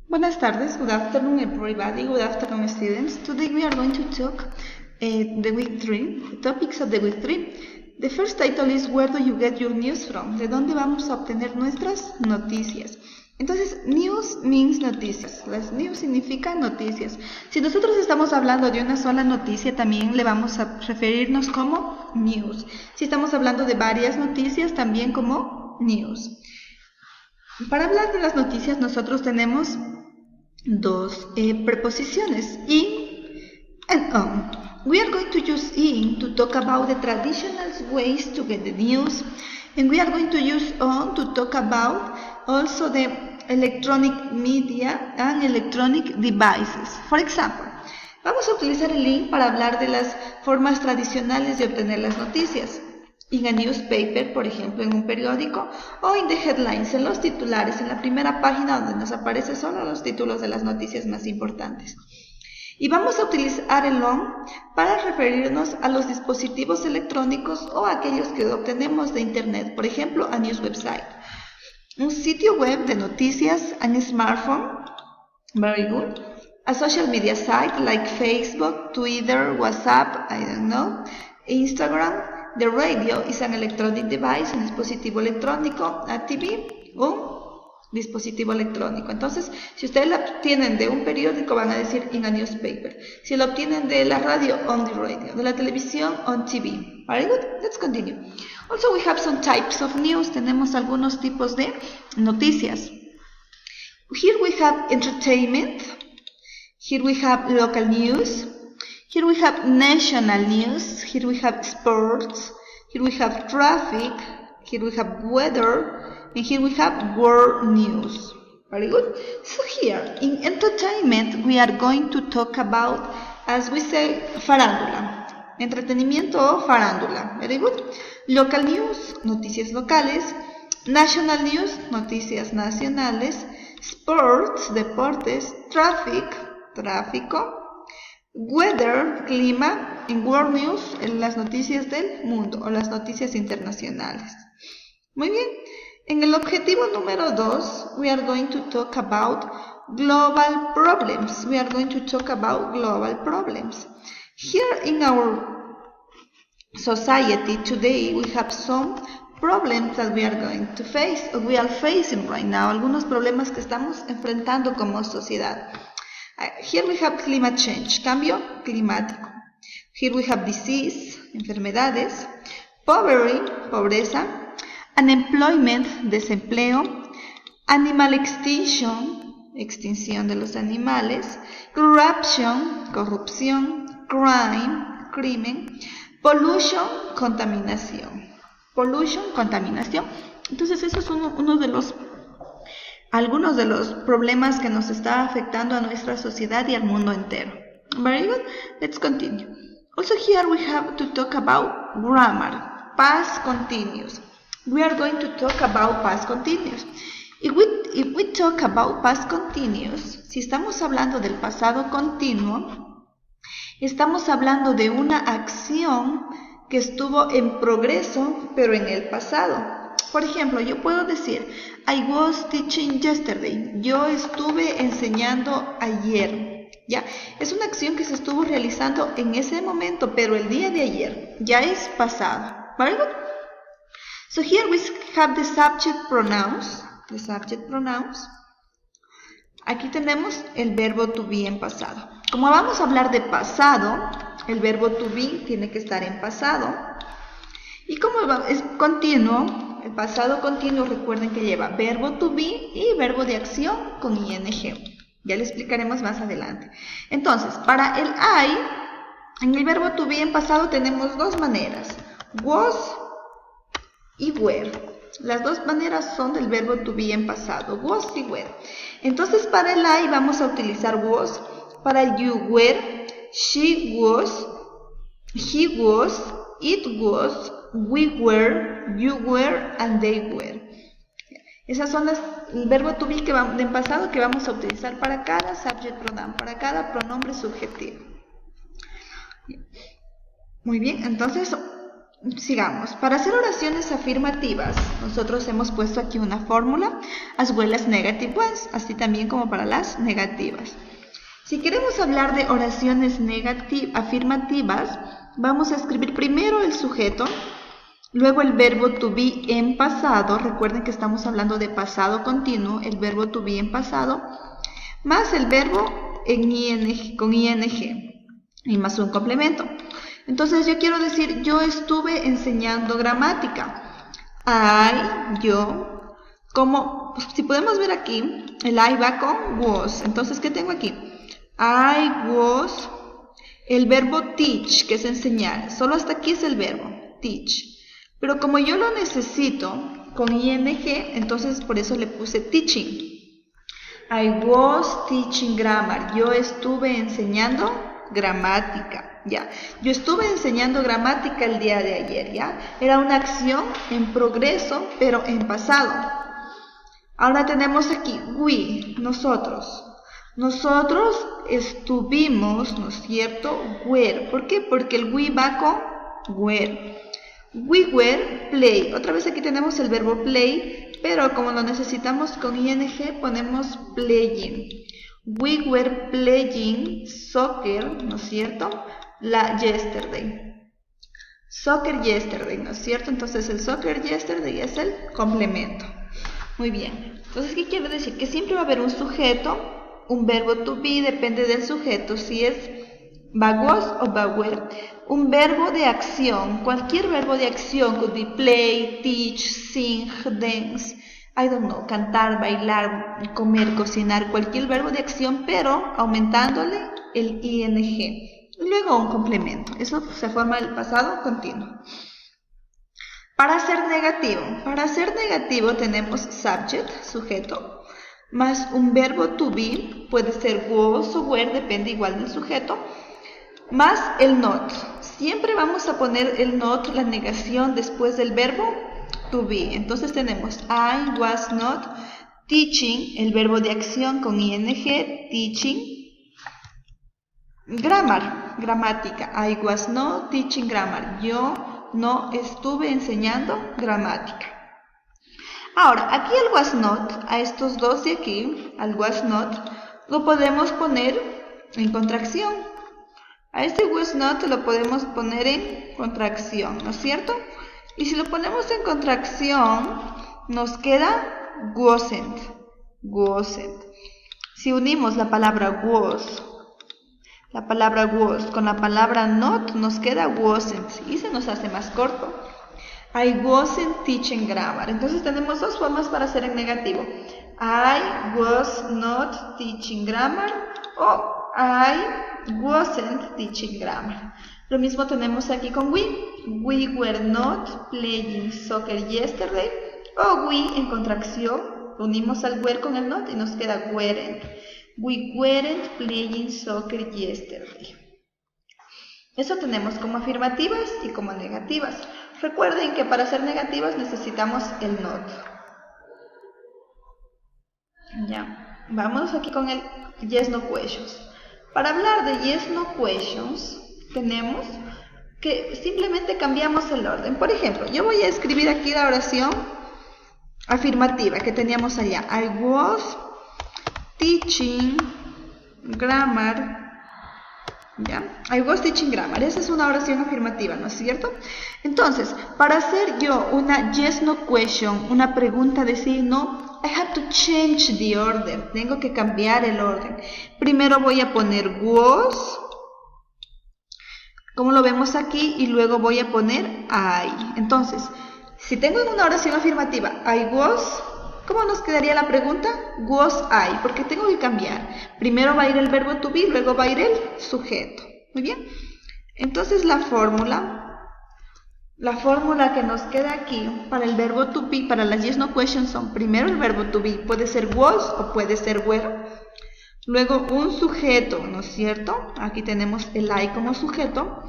Buenas tardes, good afternoon everybody, good afternoon students. Today we are going to talk the week 3, topics of the week 3. The first title is Where do you get your news from? ¿De dónde vamos a obtener nuestras noticias? Entonces, news means noticias. Las news significa noticias. Si nosotros estamos hablando de una sola noticia, también le vamos a referirnos como news. Si estamos hablando de varias noticias, también como news. Para hablar de las noticias, nosotros tenemos dos preposiciones, in and on. We are going to use in to talk about the traditional ways to get the news, and we are going to use on to talk about also the electronic media and electronic devices. For example, vamos a utilizar el in para hablar de las formas tradicionales de obtener las noticias. In a newspaper, por ejemplo, en un periódico, o in the headlines, en los titulares, en la primera página donde nos aparecen solo los títulos de las noticias más importantes. Y vamos a utilizar el on para referirnos a los dispositivos electrónicos o aquellos que obtenemos de internet, por ejemplo, a news website. Un sitio web de noticias, an smartphone, very good. A social media site like Facebook, Twitter, WhatsApp, I don't know, Instagram. The radio is an electronic device, un dispositivo electrónico, a TV, un dispositivo electrónico. Entonces, si ustedes lo obtienen de un periódico, van a decir in a newspaper. Si lo obtienen de la radio, on the radio. De la televisión, on TV. Very good. Let's continue. Also, we have some types of news. Tenemos algunos tipos de noticias. Here we have entertainment. Here we have local news. Here we have national news, here we have sports, here we have traffic, here we have weather, and here we have world news. Very good. So here, in entertainment, we are going to talk about, as we say, farándula. Entretenimiento o farándula. Very good. Local news, noticias locales. National news, noticias nacionales. Sports, deportes. Traffic, tráfico. Weather, clima, en World News, en las noticias del mundo o las noticias internacionales. Muy bien, en el objetivo número 2, we are going to talk about global problems. We are going to talk about global problems. Here in our society today, we have some problems that we are going to face, or we are facing right now, algunos problemas que estamos enfrentando como sociedad. Here we have climate change, cambio climático. Here we have disease, enfermedades. Poverty, pobreza. Unemployment, desempleo. Animal extinction, extinción de los animales. Corruption, corrupción. Crime, crimen. Pollution, contaminación. Pollution, contaminación. Entonces eso es uno de los algunos de los problemas que nos está afectando a nuestra sociedad y al mundo entero. Very good. Let's continue. Also here we have to talk about grammar, past continuous. We are going to talk about past continuous. If we talk about past continuous, si estamos hablando del pasado continuo, estamos hablando de una acción que estuvo en progreso, pero en el pasado. Por ejemplo, yo puedo decir, I was teaching yesterday. Yo estuve enseñando ayer. ¿Ya? Es una acción que se estuvo realizando en ese momento, pero el día de ayer ya es pasado. Very good. So here we have the subject pronouns. The subject pronouns. Aquí tenemos el verbo to be en pasado. Como vamos a hablar de pasado, el verbo to be tiene que estar en pasado. Y como es continuo, el pasado continuo, recuerden que lleva verbo to be y verbo de acción con ing. Ya le explicaremos más adelante. Entonces, para el I, en el verbo to be en pasado tenemos dos maneras. Was y were. Las dos maneras son del verbo to be en pasado. Was y were. Entonces, para el I vamos a utilizar was. Para el you were, she was, he was, it was, we were, you were, and they were. Esas son el verbo to be en pasado que vamos a utilizar para cada subject pronoun, para cada pronombre subjetivo. Muy bien, entonces Sigamos. Para hacer oraciones afirmativas, nosotros hemos puesto aquí una fórmula, as well as negative ones, así también como para las negativas. Si queremos hablar de oraciones afirmativas, vamos a escribir primero el sujeto, luego el verbo to be en pasado. Recuerden que estamos hablando de pasado continuo, el verbo to be en pasado, más el verbo en ing, con ing, y más un complemento. Entonces yo quiero decir, yo estuve enseñando gramática. Yo, como, si podemos ver aquí, el I va con was. Entonces, ¿qué tengo aquí? I was, el verbo teach, que es enseñar. Solo hasta aquí es el verbo, teach. Pero como yo lo necesito con ing, entonces por eso le puse teaching. I was teaching grammar. Yo estuve enseñando gramática. Ya, yo estuve enseñando gramática el día de ayer, ¿ya? Era una acción en progreso, pero en pasado. Ahora tenemos aquí, we, nosotros. Nosotros estuvimos, ¿no es cierto? Were. ¿Por qué? Porque el we va con were. We were play. Otra vez aquí tenemos el verbo play, pero como lo necesitamos con ing, ponemos playing. We were playing soccer, ¿no es cierto? Yesterday. Soccer yesterday, ¿no es cierto? Entonces el soccer yesterday es el complemento. Muy bien. Entonces, ¿qué quiere decir? Que siempre va a haber un sujeto, un verbo to be, depende del sujeto, si es was o were. Un verbo de acción, cualquier verbo de acción, could be play, teach, sing, dance, I don't know, cantar, bailar, comer, cocinar, cualquier verbo de acción, pero aumentándole el ing. Luego un complemento. Eso se forma el pasado continuo. Para ser negativo tenemos subject, sujeto, más un verbo to be, puede ser was o were, depende igual del sujeto, más el not. Siempre vamos a poner el not, la negación, después del verbo to be. Entonces tenemos I was not teaching, el verbo de acción con ing, teaching, gramática. I was not teaching grammar. Yo no estuve enseñando gramática. Ahora, aquí el was not, a estos dos de aquí, al was not, lo podemos poner en contracción. A este was not lo podemos poner en contracción, ¿no es cierto? Y si lo ponemos en contracción, nos queda wasn't. Si unimos la palabra was con la palabra not, nos queda wasn't y se nos hace más corto. I wasn't teaching grammar. Entonces tenemos dos formas para hacer en negativo. I was not teaching grammar o I wasn't teaching grammar. Lo mismo tenemos aquí con we. We were not playing soccer yesterday. O we en contracción, unimos al were con el not y nos queda weren't. We weren't playing soccer yesterday. Eso tenemos como afirmativas y como negativas. Recuerden que para ser negativas necesitamos el not. Ya, vamos aquí con el yes, no questions. Para hablar de yes, no questions, tenemos que simplemente cambiamos el orden. Por ejemplo, yo voy a escribir aquí la oración afirmativa que teníamos allá. I was teaching grammar. ¿Ya? I was teaching grammar. Esa es una oración afirmativa, ¿no es cierto? Entonces, para hacer yo una yes, no question, una pregunta de sí, no, I have to change the order. Tengo que cambiar el orden. Primero voy a poner was, como lo vemos aquí, y luego voy a poner I. Entonces, si tengo una oración afirmativa, I was, ¿cómo nos quedaría la pregunta? Was I, porque tengo que cambiar. Primero va a ir el verbo to be, luego va a ir el sujeto. Muy bien. Entonces la fórmula que nos queda aquí para el verbo to be, para las yes no questions son primero el verbo to be, puede ser was o puede ser were. Luego un sujeto, ¿no es cierto? Aquí tenemos el I como sujeto.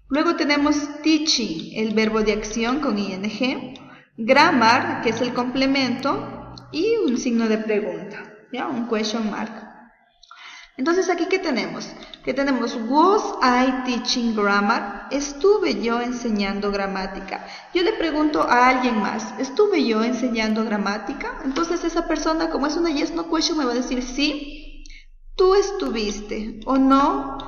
Luego tenemos teaching, el verbo de acción con ing. Grammar, que es el complemento. Y un signo de pregunta, ¿ya? Un question mark. Entonces, ¿aquí qué tenemos? Que tenemos, was I teaching grammar? Estuve yo enseñando gramática. Yo le pregunto a alguien más, ¿estuve yo enseñando gramática? Entonces, esa persona, como es una yes no question, me va a decir sí, tú estuviste, o no,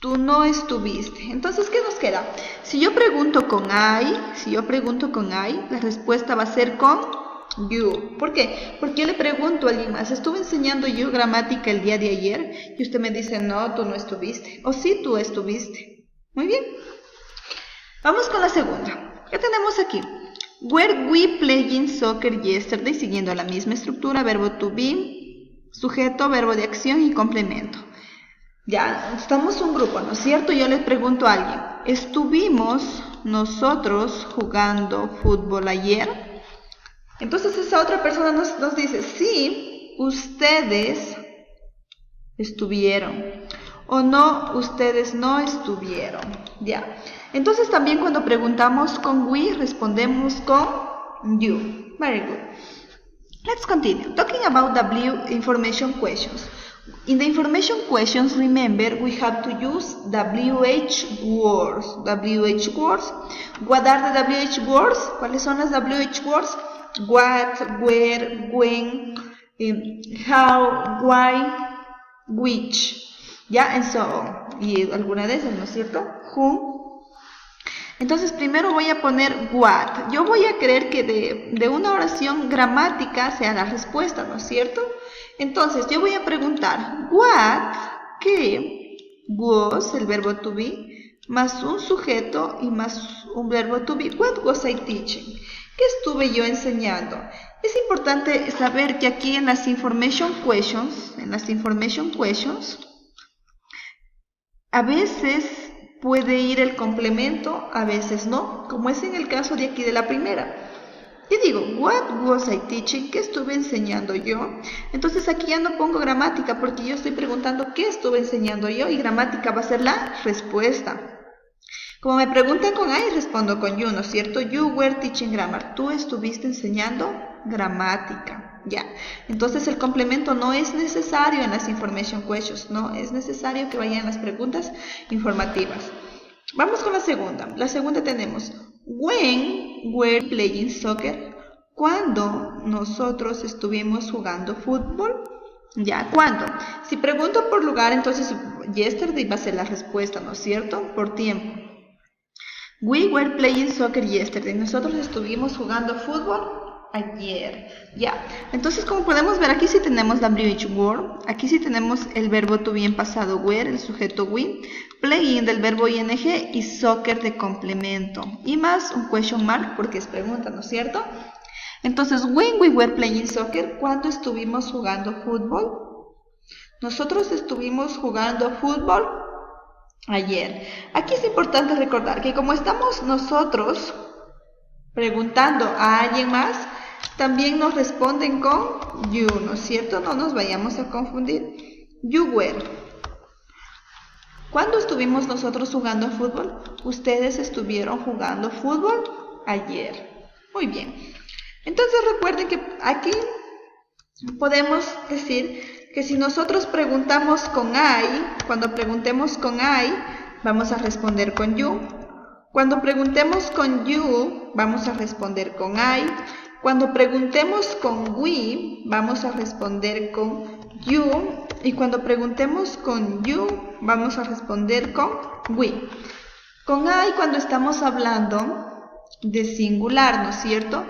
tú no estuviste. Entonces, ¿qué nos queda? Si yo pregunto con I, la respuesta va a ser con you. ¿Por qué? Porque yo le pregunto a alguien más, ¿estuve enseñando yo gramática el día de ayer? Y usted me dice, no, tú no estuviste. O sí, tú estuviste. Muy bien. Vamos con la segunda. ¿Qué tenemos aquí? Were we playing soccer yesterday? Siguiendo la misma estructura, verbo to be, sujeto, verbo de acción y complemento. Ya, estamos un grupo, ¿no es cierto? Yo les pregunto a alguien, ¿estuvimos nosotros jugando fútbol ayer? Entonces esa otra persona nos dice, sí, ustedes estuvieron. O no, ustedes no estuvieron. ¿Ya? Entonces también cuando preguntamos con we, respondemos con you. Very good. Let's continue. Talking about W information questions. In the information questions, remember, we have to use WH words. WH words. What are the WH words? ¿Cuáles son las WH words? What, where, when, how, why, which, ¿ya? And so on. Y alguna de esas, ¿no es cierto? Who. Entonces, primero voy a poner what. Yo voy a creer que de una oración gramática sea la respuesta, ¿no es cierto? Entonces, yo voy a preguntar, what, ¿qué? Was, el verbo to be, más un sujeto y más un verbo to be. What was I teaching? ¿Qué estuve yo enseñando? Es importante saber que aquí en las information questions, a veces puede ir el complemento, a veces no, como es en el caso de aquí de la primera. Yo digo, what was I teaching? ¿Qué estuve enseñando yo? Entonces aquí ya no pongo gramática porque yo estoy preguntando qué estuve enseñando yo y gramática va a ser la respuesta. Como me preguntan con I, respondo con you, ¿no es cierto? You were teaching grammar. Tú estuviste enseñando gramática. Ya. Entonces el complemento no es necesario en las information questions. No es necesario que vayan las preguntas informativas. Vamos con la segunda. La segunda tenemos when were playing soccer. ¿Cuándo nosotros estuvimos jugando fútbol? Ya, ¿cuándo? Si pregunto por lugar, entonces yesterday va a ser la respuesta, ¿no es cierto? Por tiempo. We were playing soccer yesterday. Nosotros estuvimos jugando fútbol ayer. Ya. Entonces, como podemos ver, aquí sí tenemos WH word. Aquí sí tenemos el verbo to be en pasado were, el sujeto we. Playing del verbo ing y soccer de complemento. Y más un question mark porque es pregunta, ¿no es cierto? Entonces, when we were playing soccer, ¿cuándo estuvimos jugando fútbol? Nosotros estuvimos jugando fútbol ayer. Aquí es importante recordar que como estamos nosotros preguntando a alguien más, también nos responden con you, ¿no es cierto? No nos vayamos a confundir. You were. ¿Cuándo estuvimos nosotros jugando fútbol? Ustedes estuvieron jugando fútbol ayer. Muy bien. Entonces recuerden que aquí podemos decir que si nosotros preguntamos con I, cuando preguntemos con I, vamos a responder con you. Cuando preguntemos con you, vamos a responder con I. Cuando preguntemos con we, vamos a responder con you. Y cuando preguntemos con you, vamos a responder con we. Con I cuando estamos hablando de singular, ¿no es cierto?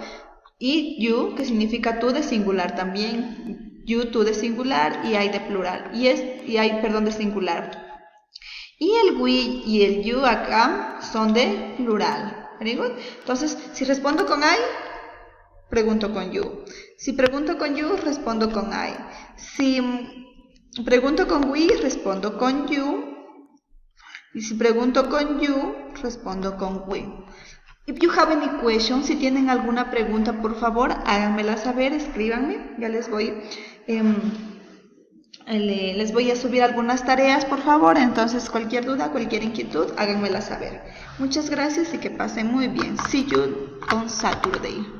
Y you, que significa tú, de singular también. You, tú de singular y I de plural. Y I, perdón, de singular. Y el we y el you acá son de plural. Very good. Entonces, si respondo con I, pregunto con you. Si pregunto con you, respondo con I. Si pregunto con we, respondo con you. Y si pregunto con you, respondo con we. If you have any questions, si tienen alguna pregunta, por favor, háganmela saber, escríbanme. Ya les voy a subir algunas tareas, por favor. Entonces, cualquier duda, cualquier inquietud, háganmela saber. Muchas gracias y que pasen muy bien. See you on Saturday.